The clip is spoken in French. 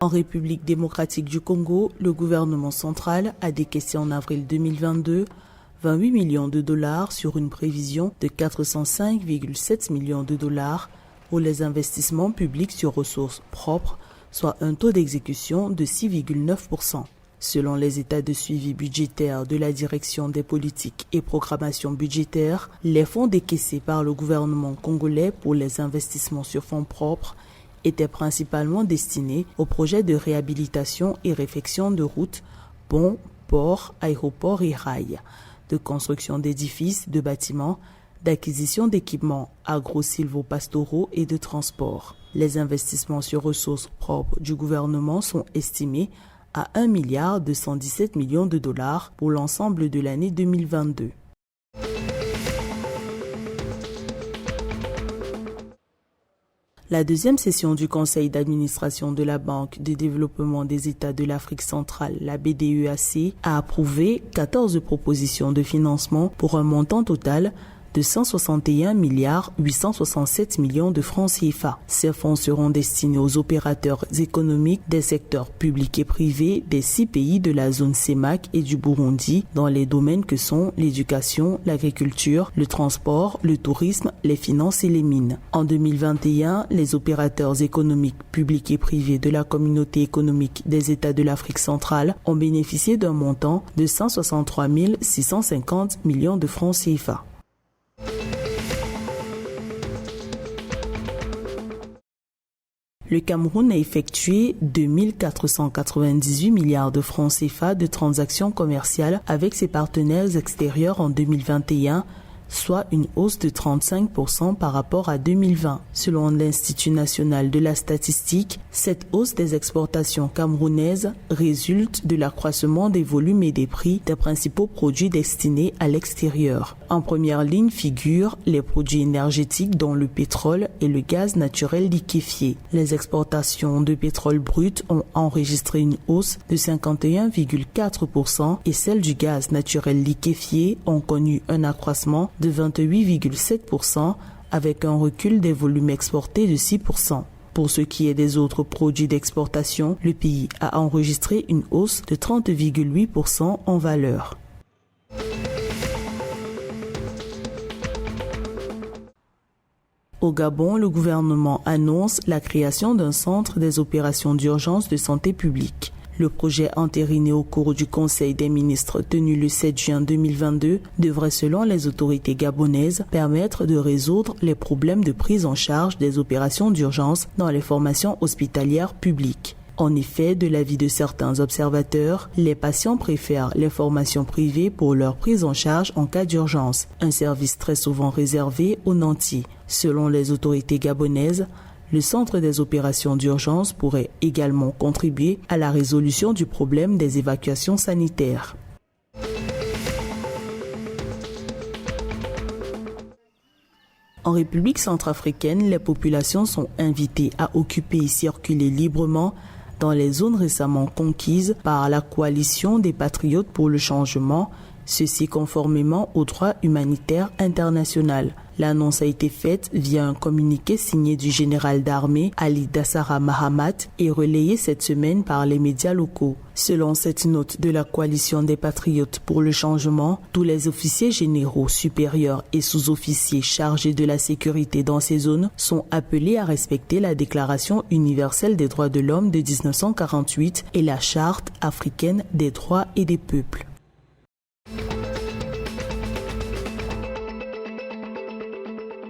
En République démocratique du Congo, le gouvernement central a décaissé en avril 2022 28 millions de dollars sur une prévision de 405,7 millions de dollars pour les investissements publics sur ressources propres, soit un taux d'exécution de 6,9%. Selon les états de suivi budgétaire de la Direction des politiques et programmation budgétaire, les fonds décaissés par le gouvernement congolais pour les investissements sur fonds propres étaient principalement destinés aux projets de réhabilitation et réfection de routes, ponts, ports, aéroports et rails, de construction d'édifices, de bâtiments, d'acquisition d'équipements agro-silvopastoraux et de transport. Les investissements sur ressources propres du gouvernement sont estimés à 1,217 milliard de dollars pour l'ensemble de l'année 2022. La deuxième session du Conseil d'administration de la Banque de développement des États de l'Afrique centrale, la BDEAC, a approuvé 14 propositions de financement pour un montant total de 161,867 millions de francs CFA. Ces fonds seront destinés aux opérateurs économiques des secteurs publics et privés des 6 pays de la zone CEMAC et du Burundi dans les domaines que sont l'éducation, l'agriculture, le transport, le tourisme, les finances et les mines. En 2021, les opérateurs économiques publics et privés de la communauté économique des États de l'Afrique centrale ont bénéficié d'un montant de 163 650 millions de francs CFA. Le Cameroun a effectué 2498 milliards de francs CFA de transactions commerciales avec ses partenaires extérieurs en 2021, soit une hausse de 35% par rapport à 2020. Selon l'Institut national de la statistique, cette hausse des exportations camerounaises résulte de l'accroissement des volumes et des prix des principaux produits destinés à l'extérieur. En première ligne figurent les produits énergétiques dont le pétrole et le gaz naturel liquéfié. Les exportations de pétrole brut ont enregistré une hausse de 51,4% et celles du gaz naturel liquéfié ont connu un accroissement de 28,7% avec un recul des volumes exportés de 6%. Pour ce qui est des autres produits d'exportation, le pays a enregistré une hausse de 30,8% en valeur. Au Gabon, le gouvernement annonce la création d'un centre des opérations d'urgence de santé publique. Le projet entériné au cours du Conseil des ministres tenu le 7 juin 2022 devrait, selon les autorités gabonaises, permettre de résoudre les problèmes de prise en charge des opérations d'urgence dans les formations hospitalières publiques. En effet, de l'avis de certains observateurs, les patients préfèrent les formations privées pour leur prise en charge en cas d'urgence, un service très souvent réservé aux nantis. Selon les autorités gabonaises, le centre des opérations d'urgence pourrait également contribuer à la résolution du problème des évacuations sanitaires. En République centrafricaine, les populations sont invitées à occuper et circuler librement dans les zones récemment conquises par la coalition des patriotes pour le changement, ceci conformément au droit humanitaire international. L'annonce a été faite via un communiqué signé du général d'armée Ali Dassara Mahamat et relayé cette semaine par les médias locaux. Selon cette note de la coalition des patriotes pour le changement, tous les officiers généraux, supérieurs et sous-officiers chargés de la sécurité dans ces zones sont appelés à respecter la Déclaration universelle des droits de l'homme de 1948 et la Charte africaine des droits et des peuples.